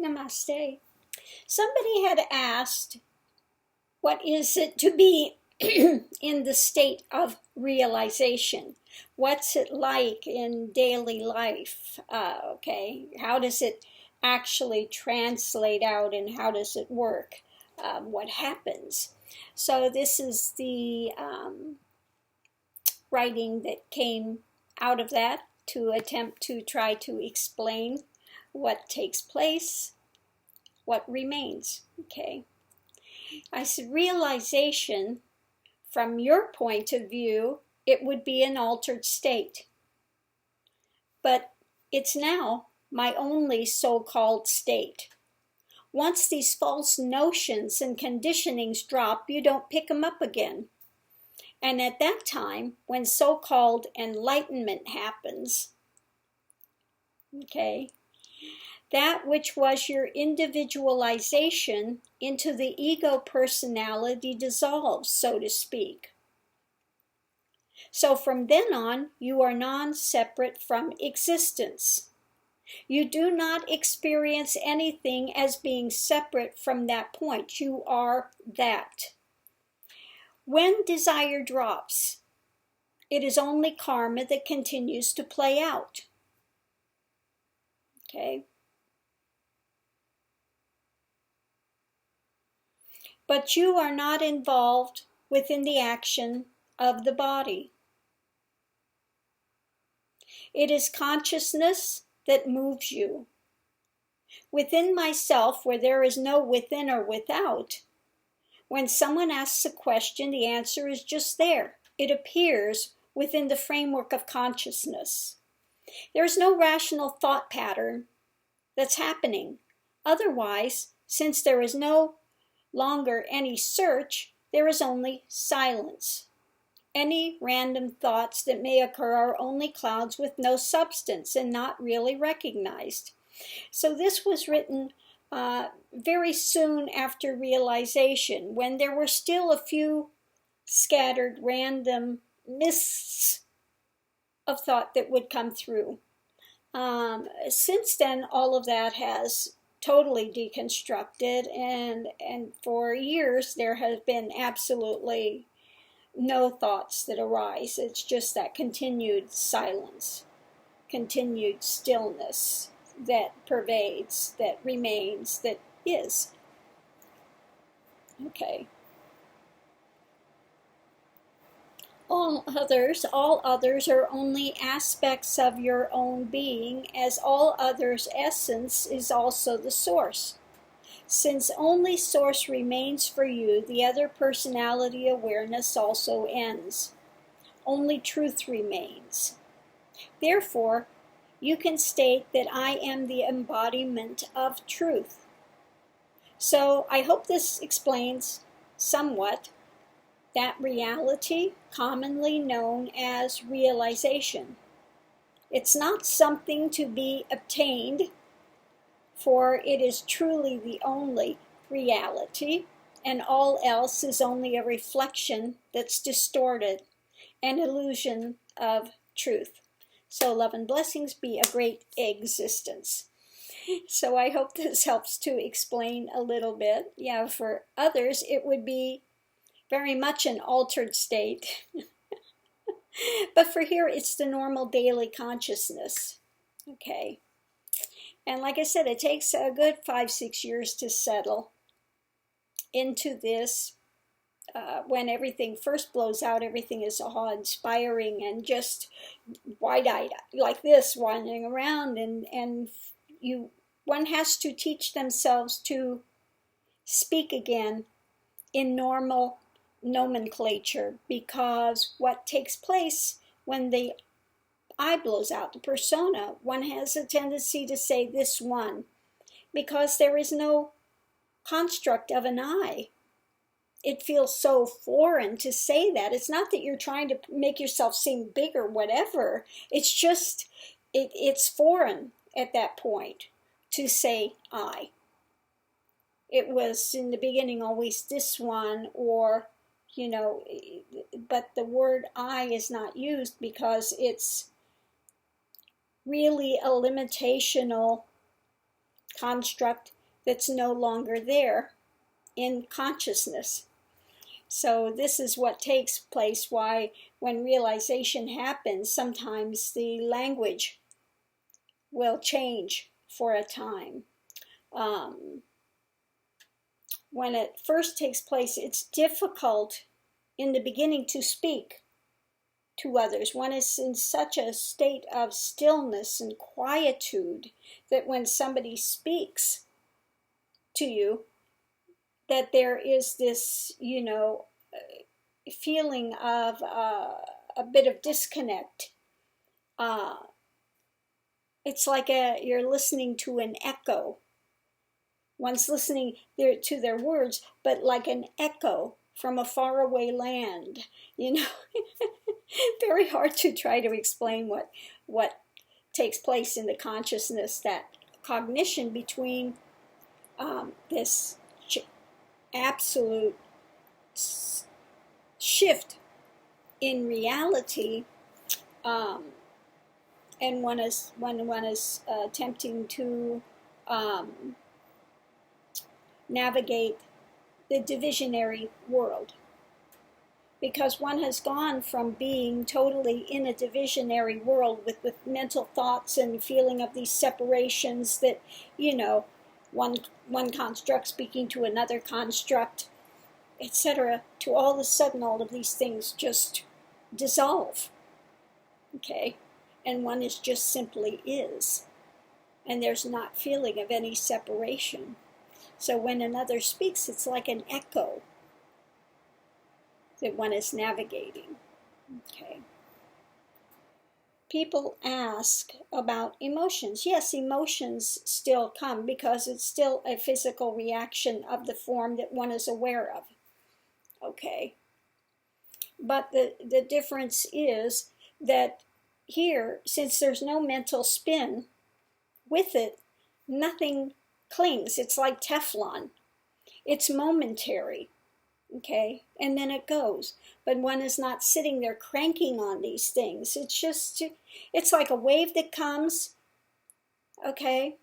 Namaste. Somebody had asked, what is it to be in the state of realization? What's it like in daily life? How does it actually translate out and how does it work? What happens? So this is the writing that came out of that to attempt to try to explain what takes place, what remains. Okay. I said realization, from your point of view, it would be an altered state. But it's now my only so-called state. Once these false notions and conditionings drop, you don't pick them up again. And at that time, when so-called enlightenment happens, okay, that which was your individualization into the ego personality dissolves, so to speak. So from then on, you are non-separate from existence. You do not experience anything as being separate from that point. You are that. When desire drops, it is only karma that continues to play out. Okay? But you are not involved within the action of the body. It is consciousness that moves you. Within myself, where there is no within or without, when someone asks a question, the answer is just there. It appears within the framework of consciousness. There is no rational thought pattern that's happening. Otherwise, since there is no longer any search, there is only silence. Any random thoughts that may occur are only clouds with no substance and not really recognized. So this was written very soon after realization, when there were still a few scattered random mists of thought that would come through. Since then, all of that has totally deconstructed, and for years there has been absolutely no thoughts that arise. It's just that continued silence, continued stillness that pervades, that remains, that is. Okay. All others are only aspects of your own being, as all others' essence is also the source. Since only source remains for you, the other personality awareness also ends. Only truth remains. Therefore, you can state that I am the embodiment of truth. So I hope this explains somewhat that reality commonly known as realization. It's not something to be obtained, for it is truly the only reality, and all else is only a reflection that's distorted, an illusion of truth. So love and blessings be a great existence. So I hope this helps to explain a little bit. Yeah, for others it would be very much an altered state. But for here, it's the normal daily consciousness. Okay. And like I said, it takes a good 5-6 years to settle into this. When everything first blows out, everything is awe-inspiring and just wide-eyed like this, wandering around. And one has to teach themselves to speak again in normal nomenclature, because what takes place when the I blows out, the persona, one has a tendency to say this one, because there is no construct of an I. It feels so foreign to say that. It's not that you're trying to make yourself seem big or whatever. It's just, it's foreign at that point to say I. It was in the beginning always this one, or, but the word I is not used because it's really a limitational construct that's no longer there in consciousness. So this is what takes place, why when realization happens, sometimes the language will change for a time. When it first takes place, it's difficult in the beginning to speak to others. One is in such a state of stillness and quietude that when somebody speaks to you, that there is this, feeling of a bit of disconnect. It's like you're listening to an echo. One's listening to their words, but like an echo from a faraway land. Very hard to try to explain what takes place in the consciousness, that cognition between this absolute shift in reality, and when one is attempting to navigate the divisionary world, because one has gone from being totally in a divisionary world with mental thoughts and feeling of these separations that one construct speaking to another construct, etc., to all of a sudden all of these things just dissolve, okay, and one is just simply is, and there's not feeling of any separation. So when another speaks, it's like an echo that one is navigating, okay. People ask about emotions. Yes, emotions still come because it's still a physical reaction of the form that one is aware of, okay. But the difference is that here, since there's no mental spin with it, nothing clings. It's like Teflon. It's momentary, okay, and then it goes. But one is not sitting there cranking on these things. It's like a wave that comes, okay,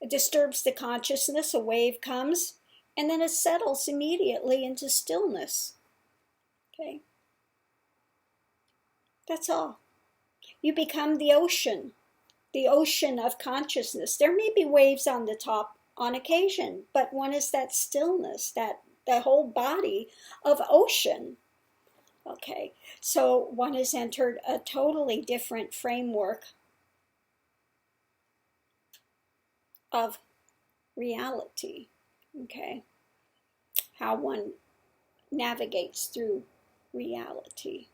it disturbs the consciousness, a wave comes, and then it settles immediately into stillness, okay. That's all. You become the ocean of consciousness. There may be waves on the top on occasion, but one is that stillness, that the whole body of ocean. Okay, so one has entered a totally different framework of reality, okay, how one navigates through reality.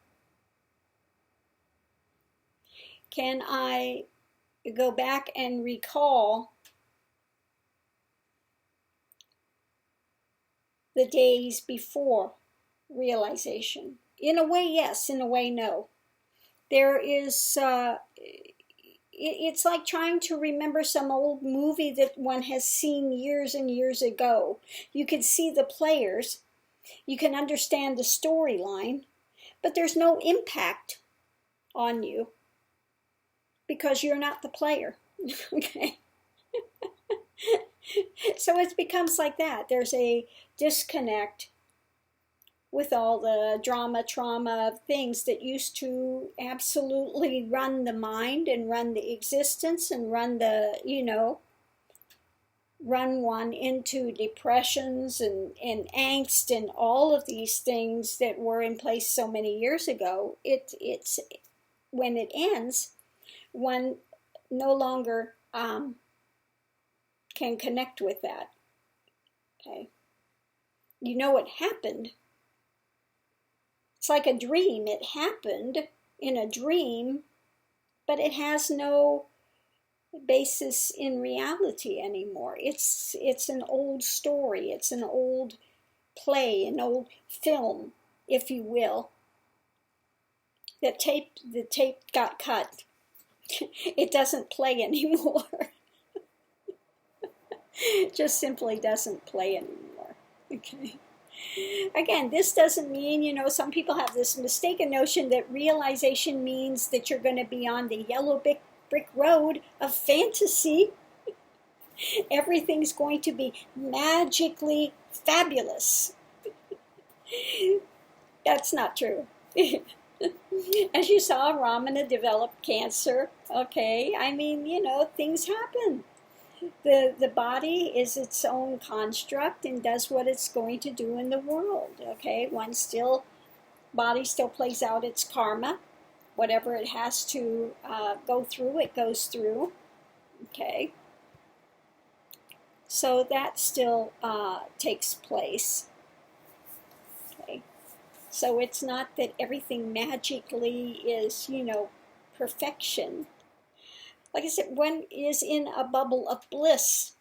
Can I go back and recall the days before realization? In a way, yes. In a way, no. There is, it's like trying to remember some old movie that one has seen years and years ago. You can see the players, you can understand the storyline, but there's no impact on you because you're not the player, okay? So it becomes like that. There's a disconnect with all the trauma of things that used to absolutely run the mind and run the existence and run run one into depressions and angst and all of these things that were in place so many years ago. It's when it ends, one no longer can connect with that, okay? You know what happened. It's like a dream. It happened in a dream, but it has no basis in reality anymore. It's an old story. It's an old play, an old film, if you will. The tape got cut. It doesn't play anymore. It just simply doesn't play anymore. Okay. Again, this doesn't mean, some people have this mistaken notion that realization means that you're going to be on the yellow brick road of fantasy. Everything's going to be magically fabulous. That's not true. As you saw, Ramana developed cancer. Okay, I mean, things happen. The body is its own construct and does what it's going to do in the world. Okay, body still plays out its karma. Whatever it has to go through, it goes through. Okay, so that still takes place. Okay, so it's not that everything magically is, perfection. Like I said, one is in a bubble of bliss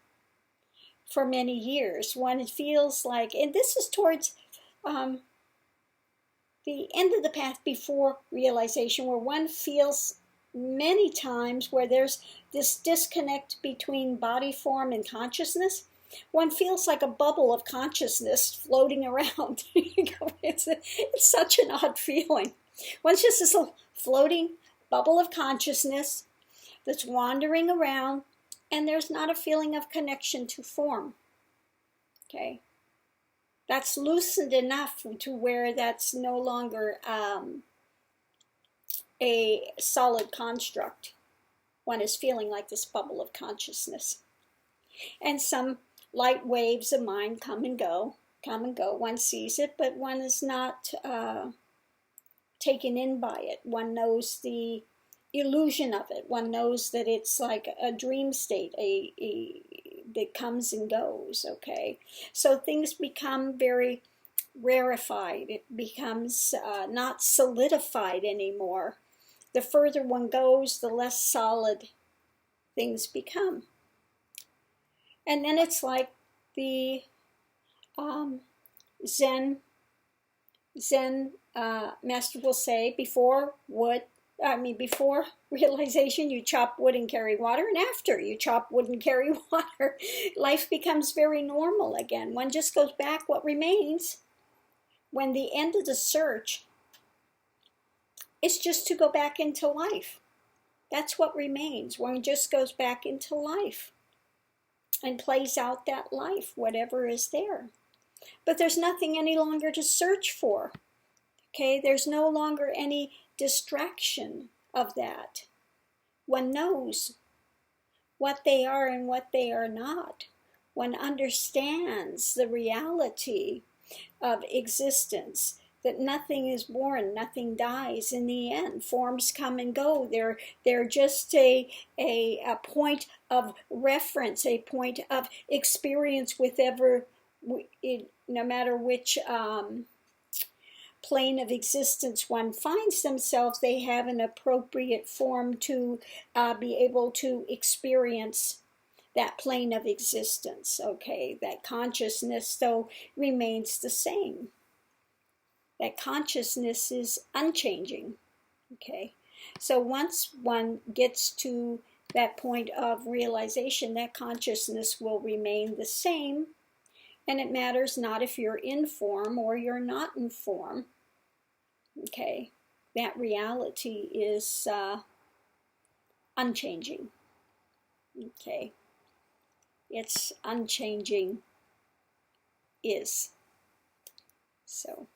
for many years. One feels like, and this is towards the end of the path before realization, where one feels many times where there's this disconnect between body form and consciousness. One feels like a bubble of consciousness floating around. It's such an odd feeling. One's just this little floating bubble of consciousness that's wandering around, and there's not a feeling of connection to form. Okay? That's loosened enough to where that's no longer a solid construct. One is feeling like this bubble of consciousness. And some light waves of mind come and go. One sees it, but one is not taken in by it. One knows the illusion of it. One knows that it's like a dream state, that comes and goes. Okay, so things become very rarefied. It becomes not solidified anymore. The further one goes, the less solid things become. And then it's like the Zen master will say, before realization, you chop wood and carry water, and after you chop wood and carry water, life becomes very normal again. One just goes back. What remains when the end of the search is just to go back into life. That's what remains. One just goes back into life and plays out that life, whatever is there. But there's nothing any longer to search for. Okay, there's no longer any distraction of that. One knows what they are and what they are not. One understands the reality of existence, that nothing is born, nothing dies in the end. Forms come and go. They're just a point of reference, a point of experience with no matter which plane of existence one finds themselves, they have an appropriate form to be able to experience that plane of existence. Okay, that consciousness, though, remains the same. That consciousness is unchanging. Okay, so once one gets to that point of realization, that consciousness will remain the same, and it matters not if you're in form or you're not in form. Okay, that reality is unchanging. Okay, it's unchanging is. So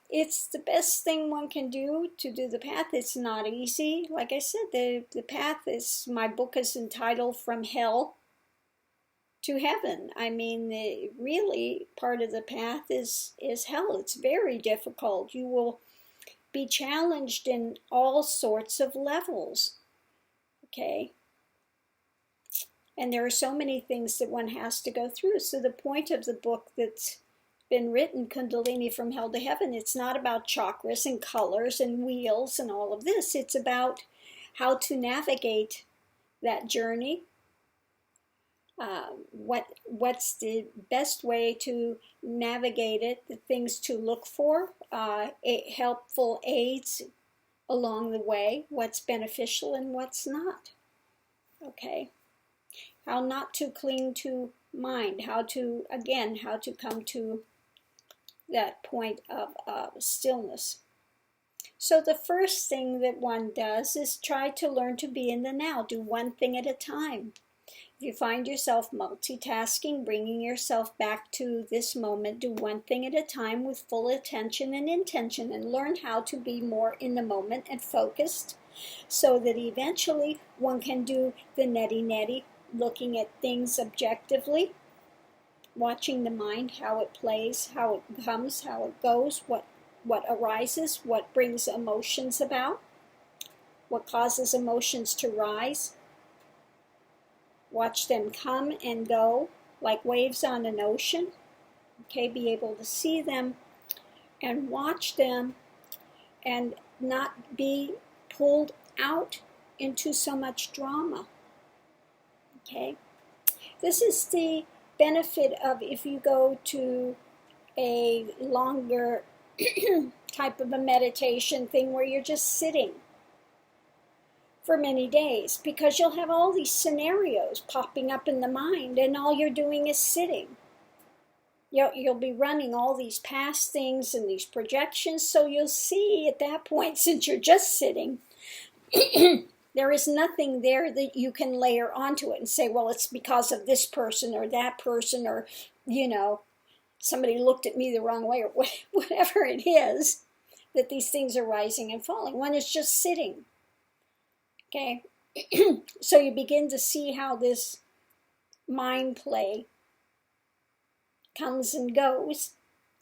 it's the best thing one can do to do the path. It's not easy. Like I said, the path is, my book is entitled From Hell to Heaven. I mean, really, part of the path is hell. It's very difficult. You will be challenged in all sorts of levels. Okay? And there are so many things that one has to go through. So the point of the book that's been written, Kundalini From Hell to Heaven, it's not about chakras and colors and wheels and all of this. It's about how to navigate that journey. What's the best way to navigate it, the things to look for, helpful aids along the way, what's beneficial and what's not. Okay, how not to cling to mind, how to come to that point of stillness. So the first thing that one does is try to learn to be in the now. Do one thing at a time. If you find yourself multitasking, bringing yourself back to this moment, do one thing at a time with full attention and intention, and learn how to be more in the moment and focused, so that eventually one can do the neti-neti, looking at things objectively, watching the mind, how it plays, how it comes, how it goes, what arises, what brings emotions about, what causes emotions to rise. Watch them come and go like waves on an ocean. Okay, be able to see them and watch them and not be pulled out into so much drama. Okay, this is the benefit of if you go to a longer type of a meditation thing where you're just sitting for many days, because you'll have all these scenarios popping up in the mind and all you're doing is sitting. You'll be running all these past things and these projections, so you'll see at that point, since you're just sitting, there is nothing there that you can layer onto it and say, well, it's because of this person or that person, or, somebody looked at me the wrong way, or whatever it is, that these things are rising and falling. One is just sitting. Okay, so you begin to see how this mind play comes and goes,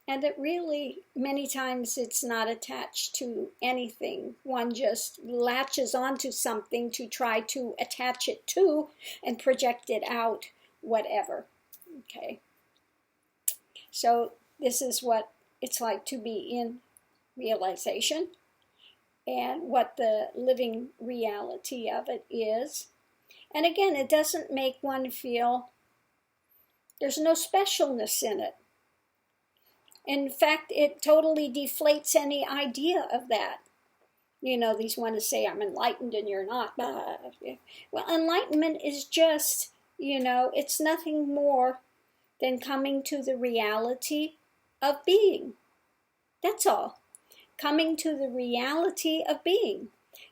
and it really, many times, it's not attached to anything. One just latches onto something to try to attach it to and project it out, whatever. Okay, so this is what it's like to be in realization, and what the living reality of it is. And again, it doesn't make one feel there's no specialness in it. In fact, it totally deflates any idea of that. These want to say, I'm enlightened and you're not. Well, enlightenment is just, it's nothing more than coming to the reality of being. That's all. Coming to the reality of being.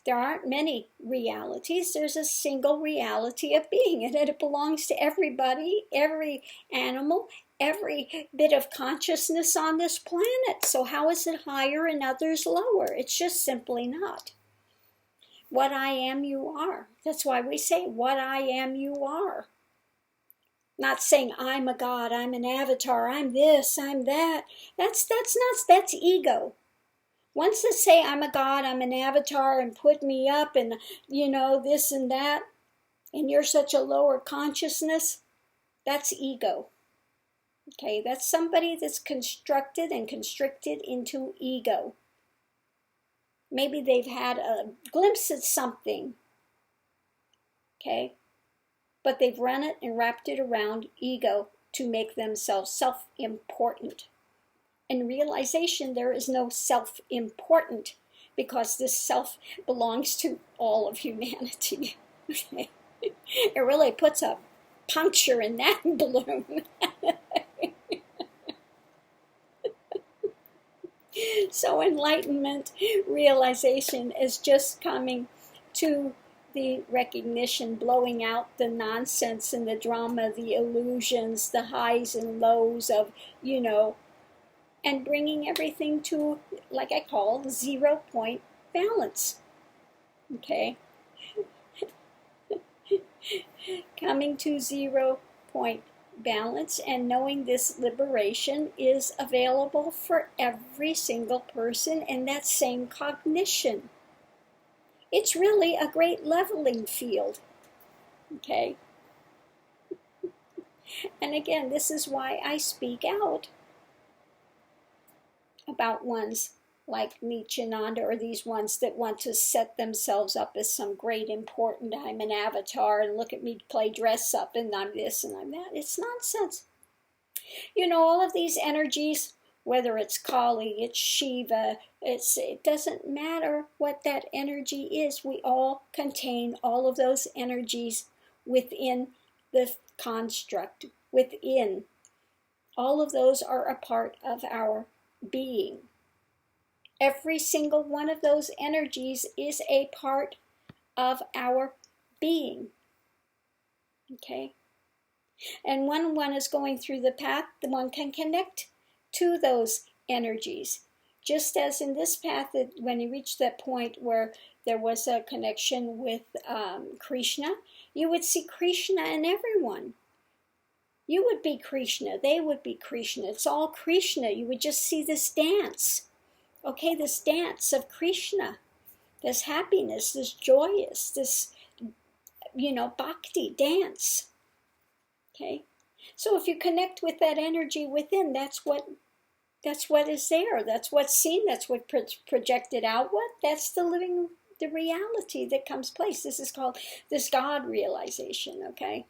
There aren't many realities. There's a single reality of being, and it belongs to everybody, every animal, every bit of consciousness on this planet. So how is it higher and others lower? It's just simply not. What I am, you are. That's why we say, what I am, you are. Not saying I'm a god, I'm an avatar, I'm this, I'm that. That's ego. Once they say I'm a god, I'm an avatar, and put me up, and this and that, and you're such a lower consciousness, that's ego. Okay, that's somebody that's constructed and constricted into ego. Maybe they've had a glimpse at something, okay, but they've run it and wrapped it around ego to make themselves self-important. In realization, there is no self-important, because this self belongs to all of humanity. Okay? It really puts a puncture in that balloon. So enlightenment, realization, is just coming to the recognition, blowing out the nonsense and the drama, the illusions, the highs and lows of, and bringing everything to, like I call, 0 point balance. Okay? Coming to 0 point balance, and knowing this liberation is available for every single person in that same cognition. It's really a great leveling field. Okay? And again, this is why I speak out about ones like Nityananda, or these ones that want to set themselves up as some great important, I'm an avatar, and look at me play dress up, and I'm this and I'm that. It's nonsense. All of these energies, whether it's Kali, it's Shiva, it doesn't matter what that energy is. We all contain all of those energies within the construct, within. All of those are a part of our being. Every single one of those energies is a part of our being. Okay? And when one is going through the path, one can connect to those energies. Just as in this path, when you reach that point where there was a connection with Krishna, you would see Krishna in everyone. You would be Krishna, they would be Krishna. It's all Krishna. You would just see this dance. Okay, this dance of Krishna, this happiness, this joyous, this, bhakti dance. Okay, so if you connect with that energy within, that's what is there. That's what's seen. That's what projected outward. That's the reality that comes place. This is called this God realization. Okay.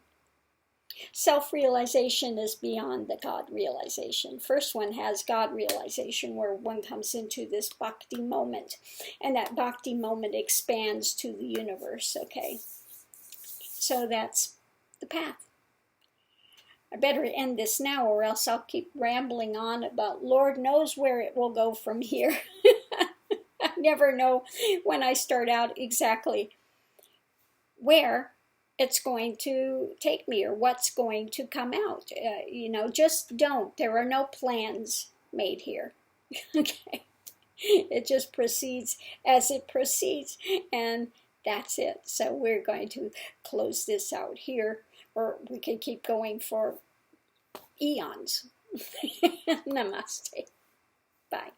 Self-realization is beyond the God realization. First one has God realization, where one comes into this bhakti moment, and that bhakti moment expands to the universe. Okay, so that's the path. I better end this now, or else I'll keep rambling on about Lord knows where it will go from here. I never know when I start out exactly where it's going to take me or what's going to come out. Just don't. There are no plans made here. Okay. It just proceeds as it proceeds, and that's it. So we're going to close this out here, or we can keep going for eons. Namaste. Bye.